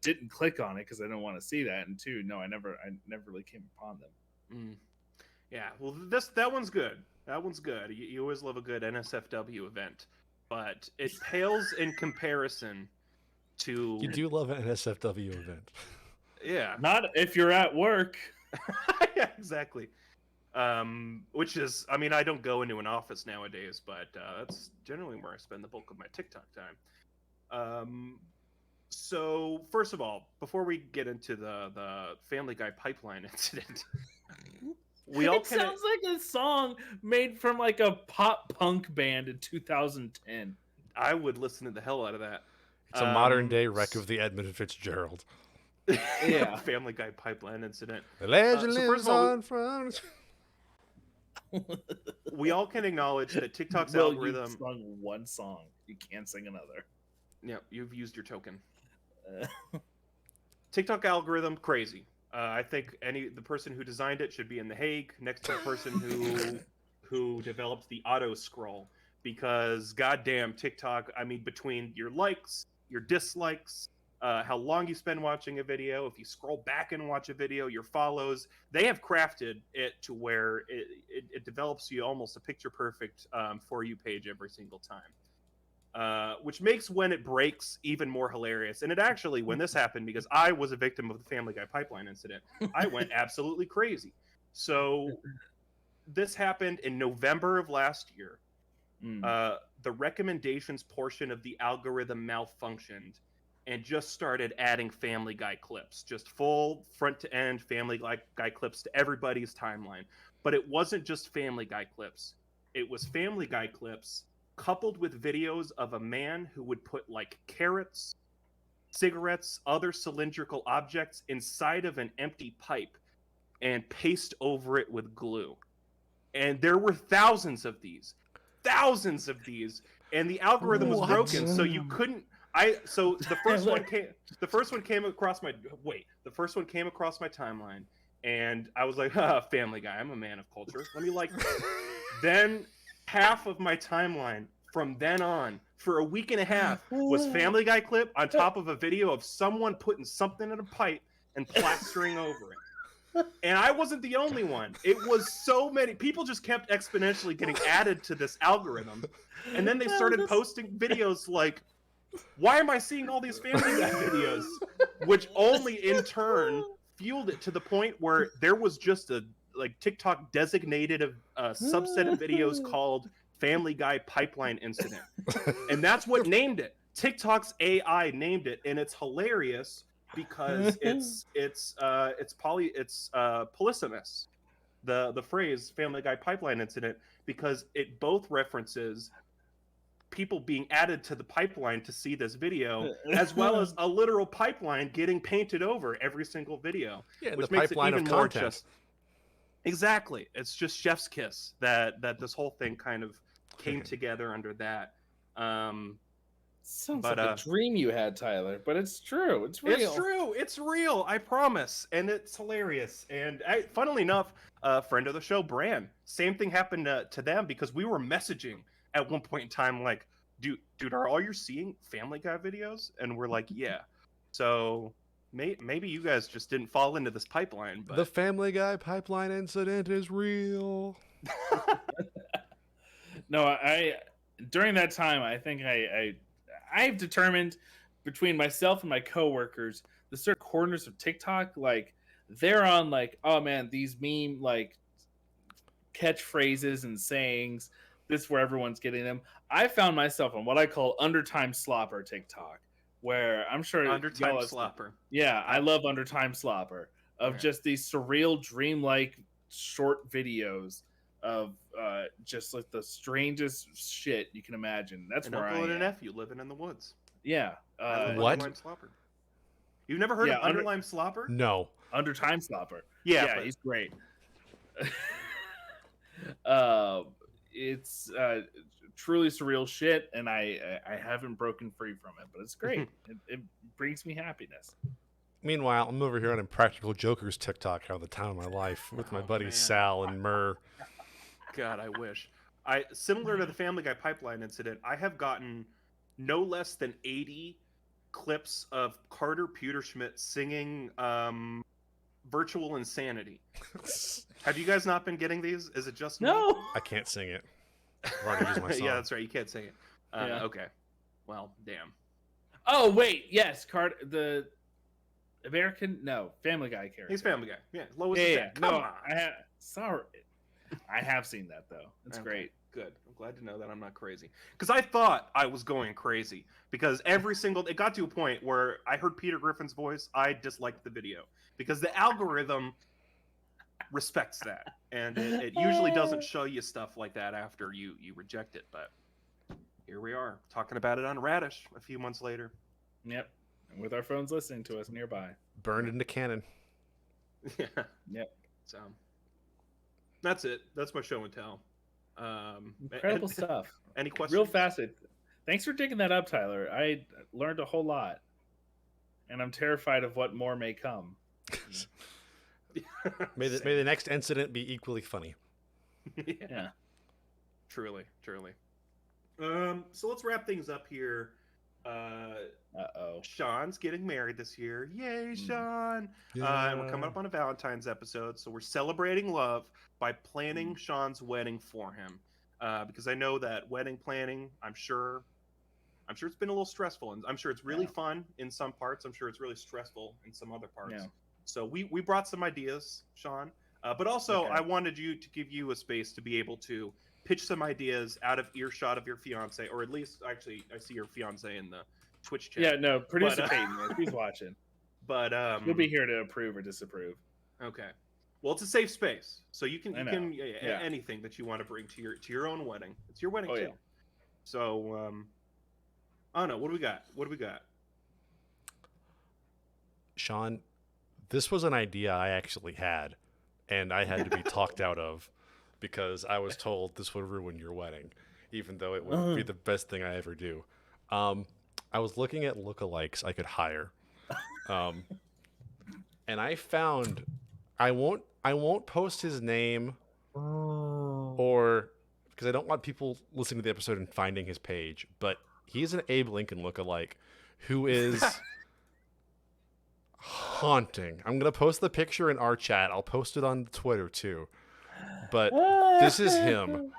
didn't click on it because I didn't want to see that. And two, no, I never really came upon them. Yeah, well, that one's good. That one's good. You always love a good NSFW event, but it pales in comparison to. You do love an NSFW event. Yeah. Not if you're at work. Yeah, exactly. Which is, I mean, I don't go into an office nowadays, but that's generally where I spend the bulk of my TikTok time. So first of all, before we get into the Family Guy pipeline incident, It sounds like a song made from like a pop punk band in 2010. I would listen to the hell out of that. It's a modern day wreck of the Edmund Fitzgerald. Yeah. Family Guy pipeline incident. The legend so lives on from. We all can acknowledge that TikTok's Will, algorithm. you sung one song. You can't sing another. Yeah, you've used your token. TikTok algorithm crazy. I think the person who designed it should be in The Hague next to the person who developed the auto scroll, because goddamn TikTok. I mean, between your likes, your dislikes, how long you spend watching a video, if you scroll back and watch a video, your follows, they have crafted it to where it develops you almost a picture perfect For You page every single time. Which makes when it breaks even more hilarious. And it actually, when this happened, because I was a victim of the Family Guy pipeline incident, I went absolutely crazy. So this happened in November of last year. The recommendations portion of the algorithm malfunctioned and just started adding Family Guy clips, just full front to end Family Guy clips to everybody's timeline. But it wasn't just Family Guy clips. It was Family Guy clips coupled with videos of a man who would put like carrots, cigarettes, other cylindrical objects inside of an empty pipe and paste over it with glue. And there were thousands of these, and the algorithm was broken, so you couldn't. So the first one came across my timeline, and I was like, Family Guy, I'm a man of culture. Let me like this. Then half of my timeline from then on for a week and a half was Family Guy clip on top of a video of someone putting something in a pipe and plastering over it. And I wasn't the only one. It was so many people just kept exponentially getting added to this algorithm. And then they started posting videos like, why am I seeing all these Family Guy videos? Which only in turn fueled it to the point where there was just a like TikTok designated a subset of videos called Family Guy pipeline incident. And that's what named it. TikTok's AI named it, and it's hilarious because it's polysemous. The phrase Family Guy pipeline incident, because it both references people being added to the pipeline to see this video, as well as a literal pipeline getting painted over every single video. Yeah, which the makes pipeline it even of more content. just. Exactly. It's just chef's kiss that this whole thing kind of came together under that. Sounds But like a dream you had, Tyler, but it's true. It's real. it's true. It's real. I promise. And it's hilarious. And funnily enough, a friend of the show, Bran, same thing happened to them because we were messaging at one point in time, like, dude, are all you're seeing Family Guy videos? And we're like, yeah. So maybe you guys just didn't fall into this pipeline. But The Family Guy pipeline incident is real. No, I during that time, I think I've determined between myself and my coworkers the certain corners of TikTok, like they're on like, oh man, these meme like catchphrases and sayings. This is where everyone's getting them. I found myself on what I call undertime slopper TikTok, where I'm sure Undertime y'all have- slopper. Yeah, I love undertime slopper of Okay. just these surreal, dreamlike short videos of just like the strangest shit you can imagine. That's An where uncle I and a am. nephew living in the woods. Yeah. I love What? Underlime Slopper. You've never heard Yeah, of Underlime Slopper? No. Under time slopper. Yeah, Yeah, but- he's great. It's truly surreal shit, and I haven't broken free from it, but it's great. It brings me happiness. Meanwhile, I'm over here on Impractical Jokers TikTok having the time of my life with my Oh, buddies man. Sal and Murr. God, I wish. Similar to the Family Guy pipeline incident, I have gotten no less than 80 clips of Carter Pewterschmidt singing Virtual Insanity. Have you guys not been getting these? Is it just me? No. I can't sing it. I've already used my song. Yeah, that's right. You can't sing it. Yeah. Okay. Well, damn. Oh wait, yes, the American Family Guy character. He's Family Guy. Yeah, Lois. Yeah, is yeah. there. Come No, on. I have seen that though. It's Okay, great. Good. I'm glad to know that I'm not crazy. Because I thought I was going crazy. Because it got to a point where I heard Peter Griffin's voice, I disliked the video. Because the algorithm respects that. And it usually doesn't show you stuff like that after you reject it. But here we are, talking about it on Radish a few months later. Yep. And with our phones listening to us nearby. Burned into canon. Yeah. Yep. So that's it. That's my show and tell. Incredible stuff. Any questions? Real fast. Thanks for digging that up, Tyler. I learned a whole lot. And I'm terrified of what more may come. May the next incident be equally funny. Yeah. Truly. So let's wrap things up here. Uh-oh. Sean's getting married this year. Yay, Sean! And we're coming up on a Valentine's episode, so we're celebrating love by planning Sean's wedding for him. Because I know that wedding planning, I'm sure it's been a little stressful, and I'm sure it's really fun in some parts. I'm sure it's really stressful in some other parts. Yeah. So we brought some ideas, Sean. But also, I wanted to give you a space to be able to pitch some ideas out of earshot of your fiance, or at least, actually, I see your fiance in the Twitch chat. Yeah, no, producer But, Peyton, if he's watching. But He'll be here to approve or disapprove. okay. Well, it's a safe space, so you can I know. Yeah. anything that you want to bring to your own wedding. It's your wedding Oh, too. yeah. So I don't know. What do we got? Sean, this was an idea I actually had, and I had to be talked out of because I was told this would ruin your wedding, even though it would be the best thing I ever do. I was looking at lookalikes I could hire, and I found I won't post his name or because I don't want people listening to the episode and finding his page, but he's an Abe Lincoln lookalike who is haunting. I'm going to post the picture in our chat. I'll post it on Twitter too. But this is him.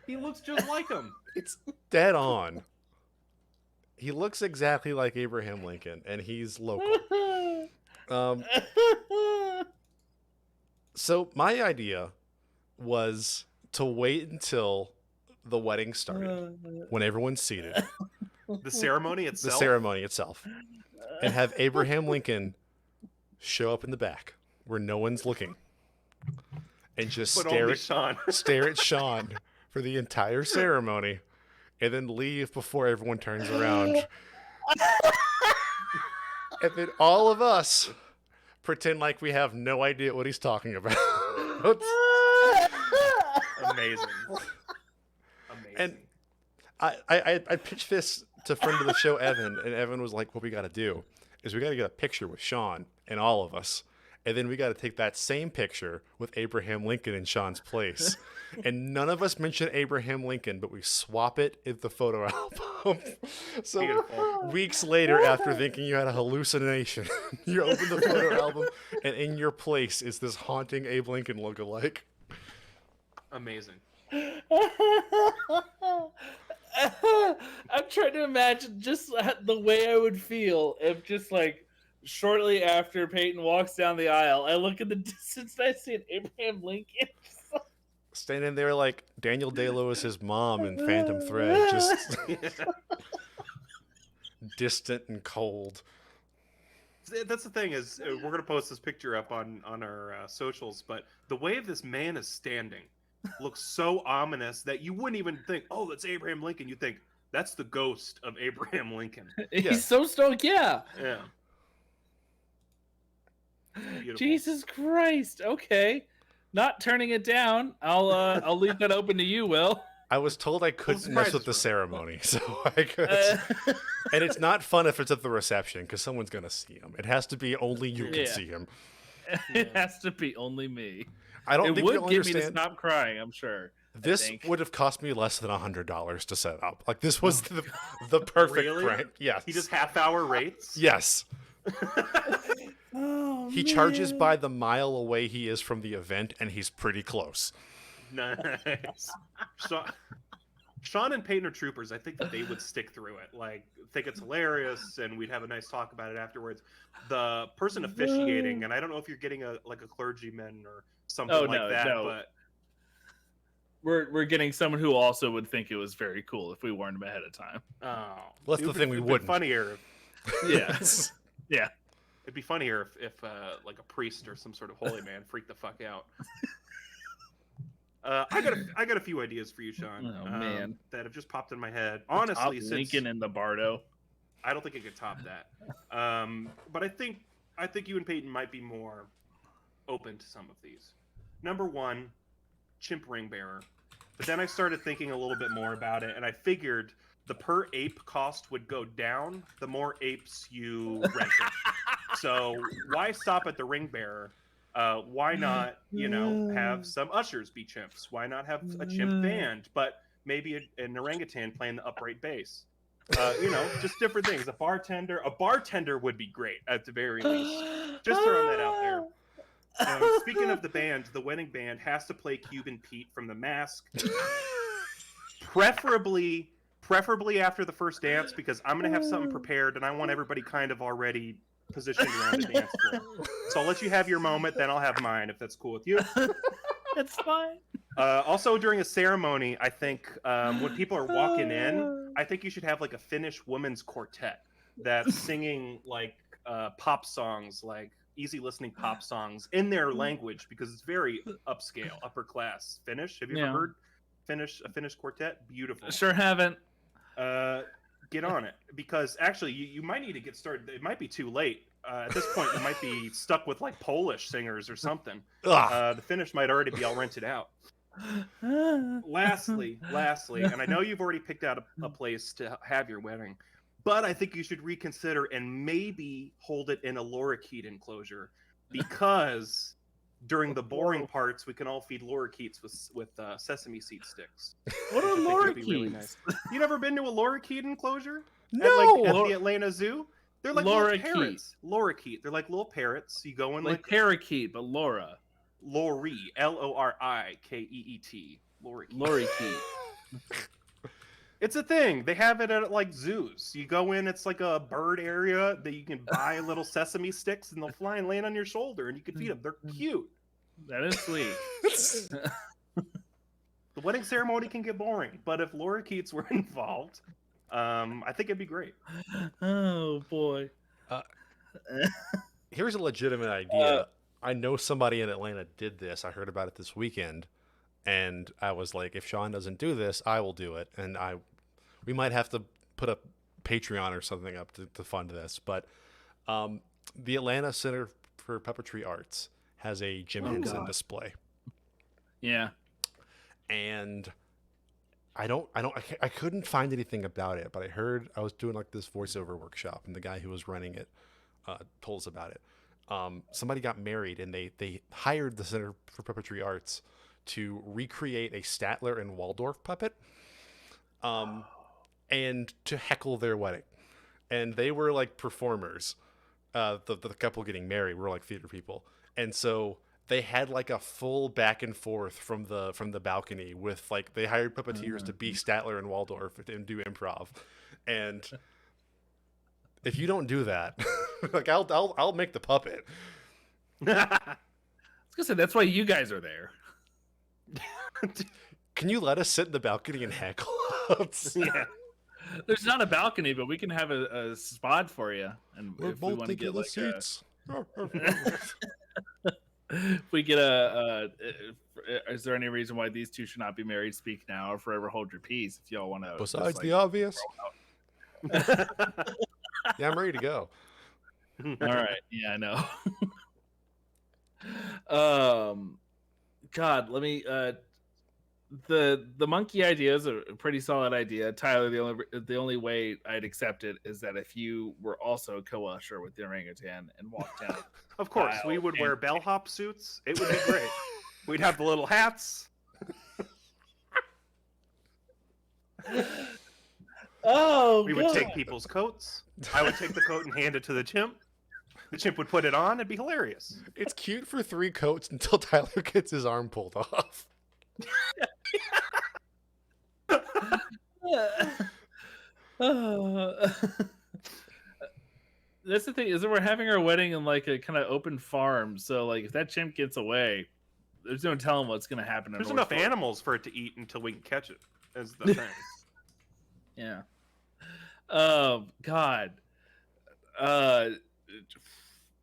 He looks just like him. It's dead on. He looks exactly like Abraham Lincoln, and he's local. So my idea was to wait until the wedding started, when everyone's seated, The ceremony the itself. ceremony itself, and have Abraham Lincoln show up in the back where no one's looking, and just But stare only at Sean. stare at Sean for the entire ceremony, and then leave before everyone turns around. And then all of us pretend like we have no idea what he's talking about. Amazing. Amazing. And I pitched this to friend of the show, Evan, and Evan was like, what we got to do is we got to get a picture with Sean and all of us. And then we got to take that same picture with Abraham Lincoln in Sean's place. And none of us mention Abraham Lincoln, but we swap it in the photo album. So Beautiful. weeks later, after thinking you had a hallucination, you open the photo album, and in your place is this haunting Abe Lincoln lookalike. Amazing. I'm trying to imagine just the way I would feel if just like shortly after Peyton walks down the aisle, I look in the distance and I see an Abraham Lincoln. Standing there like Daniel Day-Lewis's mom in Phantom Thread, just distant and cold. That's the thing is we're gonna post this picture up on our socials, but the way this man is standing looks so ominous that you wouldn't even think, oh, that's Abraham Lincoln. You think that's the ghost of Abraham Lincoln. He's so stoked, yeah. Yeah. Beautiful. Jesus Christ. Okay. Not turning it down. I'll leave that open to you, Will. I was told I couldn't mess with the ceremony, so I could. And it's not fun if it's at the reception because someone's gonna see him. It has to be only you can see him. It has to be only me. I don't It think would you'll get me to understand. stop crying, I'm sure. This would have cost me less than $100 to set up. Like this was the perfect Really? prank. Yes. He just half-hour rates. Yes. Oh, He charges by the mile away he is from the event, and he's pretty close. Nice. Sean and Peyton are troopers. I think that they would stick through it. Like, think it's hilarious, and we'd have a nice talk about it afterwards. The person officiating, and I don't know if you're getting a clergyman or something that, but we're getting someone who also would think it was very cool if we warned him ahead of time. oh, That's the thing we wouldn't. Funnier. Yes. Yeah. It'd be funnier if like a priest or some sort of holy man freaked the fuck out. I got a few ideas for you, Sean. Oh, man. That have just popped in my head. Honestly, Top since Lincoln and the Bardo. I don't think it could top that. But I think you and Peyton might be more open to some of these. Number one, chimp ring bearer. But then I started thinking a little bit more about it, and I figured the per ape cost would go down the more apes you rented. So why stop at the ring bearer? Why not, have some ushers be chimps? Why not have a chimp band, but maybe an orangutan playing the upright bass? Just different things. A bartender would be great at the very least. Just throwing that out there. Speaking of the band, the wedding band has to play Cuban Pete from The Mask. Preferably after the first dance, because I'm going to have something prepared, and I want everybody kind of already positioned around the dance floor. So I'll let you have your moment, then I'll have mine, if that's cool with you. That's fine. Also, during a ceremony, I think when people are walking in, I think you should have like a Finnish women's quartet that's singing like pop songs, like easy listening pop songs in their language, because it's very upscale, upper class Finnish. Have you ever heard a Finnish quartet? Beautiful. Sure haven't. Get on it, because actually you might need to get started. It might be too late. At this point, you might be stuck with like Polish singers or something. The Finnish might already be all rented out. Lastly, and I know you've already picked out a place to have your wedding, but I think you should reconsider and maybe hold it in a lorikeet enclosure, because during the boring parts, we can all feed lorikeets with sesame seed sticks. What are lorikeets? Really nice. You never been to a lorikeet enclosure? No. At the Atlanta Zoo? They're like little Lorikeet. parrots. Lorikeet. They're like little parrots. You go in Like parakeet, but Laura. Lorikeet. Lorikeet. Lorikeet. It's a thing. They have it at like zoos. You go in, it's like a bird area that you can buy little sesame sticks, and they'll fly and land on your shoulder, and you can feed them. They're cute. That is sweet. The wedding ceremony can get boring, but if lorikeets were involved, I think it'd be great. Oh boy. Here's a legitimate idea. I know somebody in Atlanta did this. I heard about it this weekend, and I was like, if Sean doesn't do this, I will do it. And we might have to put a Patreon or something up to fund this. But the Atlanta Center for Puppetry Arts has a Jim Henson display. Yeah. and I couldn't find anything about it, but I was doing like this voiceover workshop, and the guy who was running it told us about it. Somebody got married, and they hired the Center for Puppetry Arts to recreate a Statler and Waldorf puppet, and to heckle their wedding. And they were like performers. The couple getting married were like theater people, and so they had like a full back and forth from the balcony with like they hired puppeteers to be Statler and Waldorf and do improv. And if you don't do that, like I'll make the puppet. I was gonna say that's why you guys are there. Can you let us sit in the balcony and heckle? Yeah. There's not a balcony, but we can have a spot for you. And We're if we want to get like seats. if we get is there any reason why these two should not be married? Speak now or forever hold your peace. If y'all want to. Besides the obvious. Yeah, I'm ready to go. All right. Yeah, I know. God, let me. The monkey idea is a pretty solid idea. Tyler, the only way I'd accept it is that if you were also a co-usher with the orangutan and walked down. Of course, we would wear bellhop suits. It would be great. We'd have the little hats. Oh, we would take people's coats. I would take the coat and hand it to the chimp. The chimp would put it on. It'd be hilarious. It's cute for 3 coats until Tyler gets his arm pulled off. That's the thing is that we're having our wedding in like a kind of open farm, so like if that chimp gets away, there's no telling what's going to happen. There's enough animals for it to eat until we can catch it. Is the thing. Yeah. Oh God.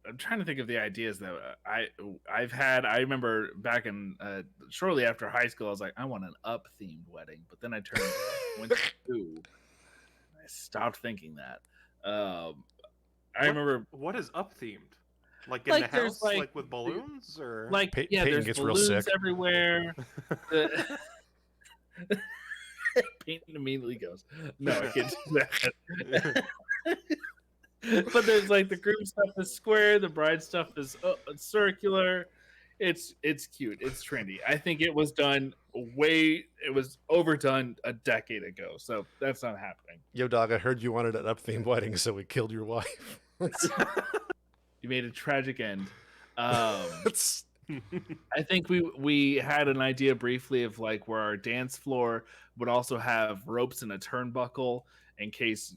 I'm trying to think of the ideas though. I remember back in shortly after high school, I was like, I want an up themed wedding, but then I went to 2. I stopped thinking that. Remember what is up themed? Like in the house, like with balloons, or like yeah, Peyton there's gets balloons real sick everywhere. Peyton immediately goes, "No, I can't do that." But there's like the groom stuff is square, the bride stuff is circular. It's cute, it's trendy. I think it was overdone a decade ago, so that's not happening. Yo, dog, I heard you wanted an up-themed wedding, so we killed your wife. You made a tragic end. I think we had an idea briefly of like where our dance floor would also have ropes and a turnbuckle in case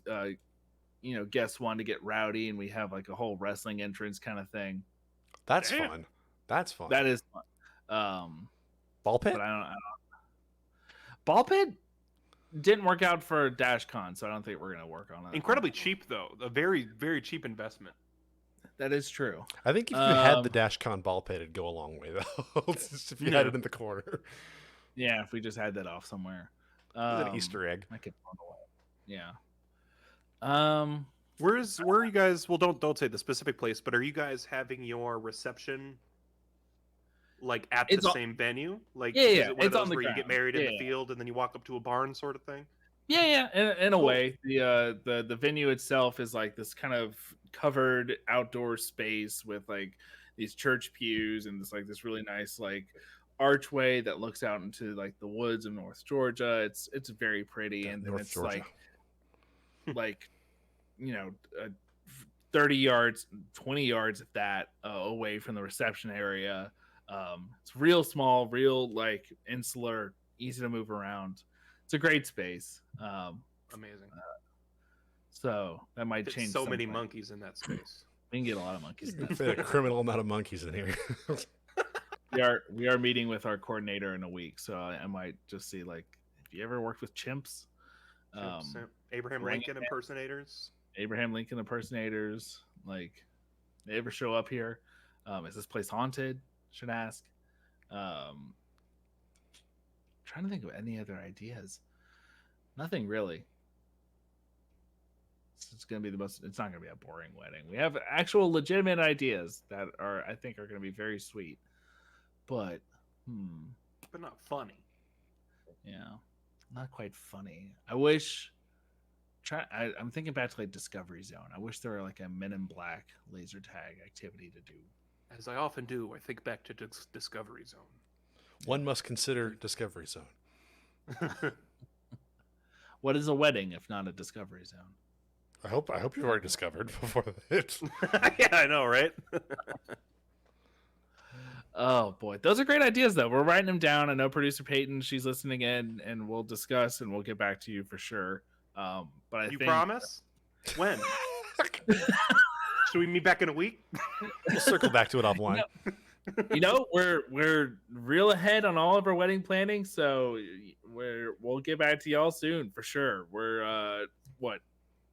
guests wanted to get rowdy, and we have like a whole wrestling entrance kind of thing. That's fun. That's fun. That is fun. Ball pit? But I don't Ball pit didn't work out for DashCon, so I don't think we're gonna work on it. Incredibly cheap though. A very, very cheap investment. That is true. I think if you had the DashCon ball pit, it'd go a long way though. Just if you had it in the corner. Yeah, if we just had that off somewhere. An Easter egg. I could run away. Yeah. Where are you guys? Well, don't say the specific place, but are you guys having your reception like at the same venue? Like, yeah, is it one of it's those on the where ground. you get married in the field and then you walk up to a barn sort of thing? Yeah. In a way, the venue itself is like this kind of covered outdoor space with like these church pews and this really nice like archway that looks out into like the woods of North Georgia. It's very pretty, and then it's Georgia. like 30 yards, 20 yards if that away from the reception area. It's real small, real like insular, easy to move around. It's a great space. Amazing. So that might change. So many monkeys in that space. We can get a lot of monkeys. A criminal amount of monkeys in here. we are meeting with our coordinator in a week, so I might just see like, have you ever worked with chimps? Abraham Lincoln impersonators. Like, they ever show up here? Is this place haunted? Should ask. Trying to think of any other ideas. Nothing really. It's gonna be it's not gonna be a boring wedding. We have actual legitimate ideas that I think are gonna be very sweet. But not funny. Yeah, not quite funny. I wish. I'm thinking back to like Discovery Zone. I wish there were like a Men in Black laser tag activity to do. As I often do, I think back to Discovery Zone. One must consider Discovery Zone. What is a wedding if not a Discovery Zone? I hope you've already discovered before it. Yeah, I know, right? Oh boy, those are great ideas though. We're writing them down. I know producer Peyton, she's listening in, and we'll discuss and we'll get back to you for sure. But I You think promise? When? Should we meet back in a week? We'll circle back to it offline. we're real ahead on all of our wedding planning, so we'll get back to y'all soon for sure. We're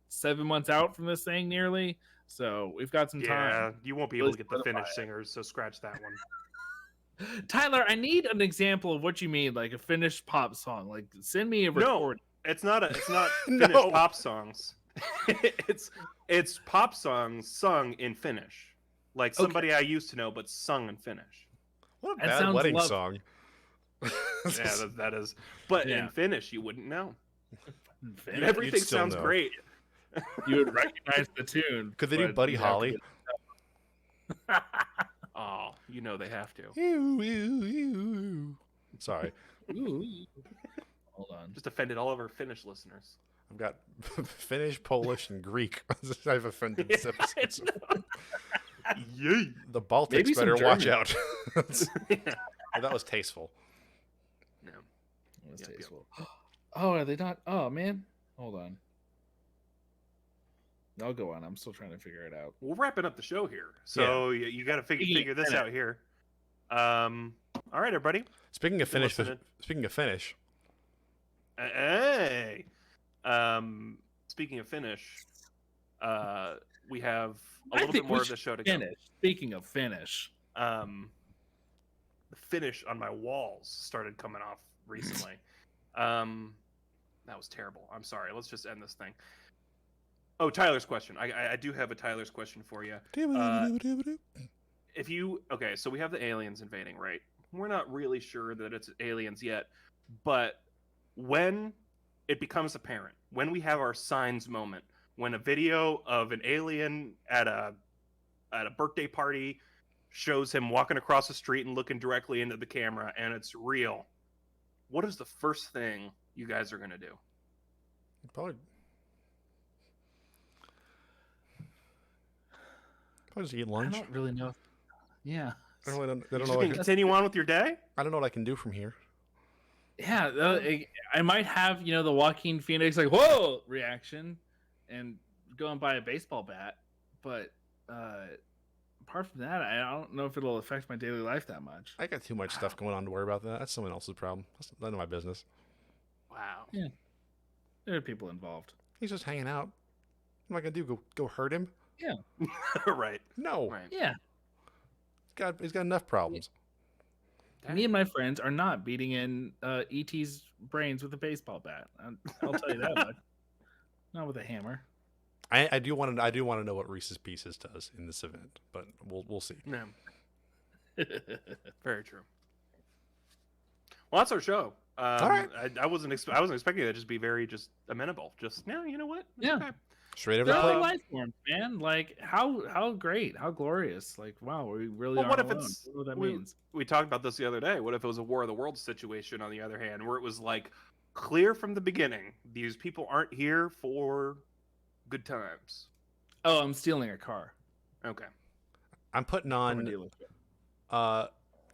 7 months out from this thing nearly, so we've got some time. Yeah, you won't be able to get the Finnish singers, so scratch that one. Tyler, I need an example of what you mean, like a Finnish pop song. Like, send me a recording. No, it's not Finnish No. pop songs. it's pop songs sung in Finnish, like somebody I used to know, but sung in Finnish. What a That bad sounds wedding lovely. song. Yeah, that is. But Yeah. in Finnish, you wouldn't know. Finnish, Everything still sounds know. great. you would recognize the tune. Could they do but Buddy you'd have to Holly? get- Oh, you know they have to. Ew, ew, ew. Sorry, Ooh. Hold on. Just offended all of our Finnish listeners. I've got Finnish, Polish, and Greek. I've offended Yeah, this episode. Yay! The Baltics Maybe some better watch German. out. That was tasteful. No. That was Yep, yep. tasteful. Oh, are they not? Oh man, hold on. I'll go on. I'm still trying to figure it out. We're wrapping up the show here, so you got to figure this out here. All right, everybody. Speaking of Finnish, listening. Hey. Speaking of Finnish, we have a I little think bit more we of the should show to go. Finnish. Speaking of Finnish, The finish on my walls started coming off recently. That was terrible. I'm sorry. Let's just end this thing. Oh, Tyler's question. I do have a Tyler's question for you. So we have the aliens invading, right? We're not really sure that it's aliens yet, but when it becomes apparent, when we have our signs moment, when a video of an alien at a birthday party shows him walking across the street and looking directly into the camera and it's real, what is the first thing you guys are going to do? Probably just eat lunch. I don't really know. Yeah, I don't know. You What just I can continue on with your day? I don't know what I can do from here. yeah. I might have the Joaquin Phoenix like whoa reaction, and go and buy a baseball bat. But apart from that, I don't know if it'll affect my daily life that much. I got too much stuff going on to worry about that. That's someone else's problem. That's none of my business. Wow. Yeah. There are people involved. He's just hanging out. What am I gonna do? Go hurt him? Right. No. Right. Yeah. He's got enough problems. Me and my friends are not beating in ET's brains with a baseball bat. I'll tell you that much. Not with a hammer. I do want to know what Reese's Pieces does in this event, but we'll see. No. Very true. Well, that's our show. All right. I wasn't expecting that to just be very just amenable. Just you know what? Yeah. Okay. Straight over They're the all plate. life forms, man. Like how great, how glorious. Like wow, we really Well, are what if alone. it's I don't know what that we, means. we talked about this the other day. What if it was a War of the Worlds situation on the other hand, where it was like clear from the beginning, these people aren't here for good times. Oh, I'm stealing a car. Okay. I'm putting From a on dealership.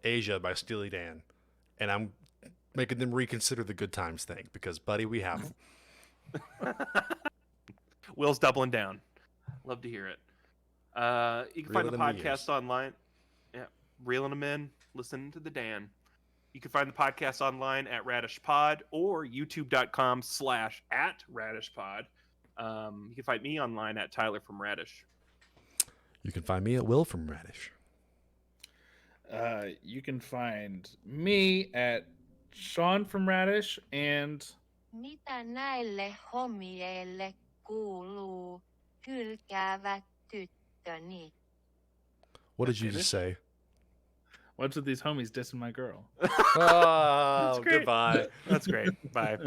Asia by Steely Dan, and I'm making them reconsider the good times thing because, buddy, we have them. Will's doubling down. Love to hear it. You can find the Reeling in the podcast online. Yeah, reeling them in, listening to the Dan. You can find the podcast online at Radish Pod or youtube.com/@RadishPod. You can find me online at Tyler from Radish. You can find me at Will from Radish. You can find me at Sean from Radish and Mitä näille homielle kuuluu, hylkäävät tyttöni? What did you just say? What's with these homies dissing my girl? Oh, great. goodbye. That's great. Bye.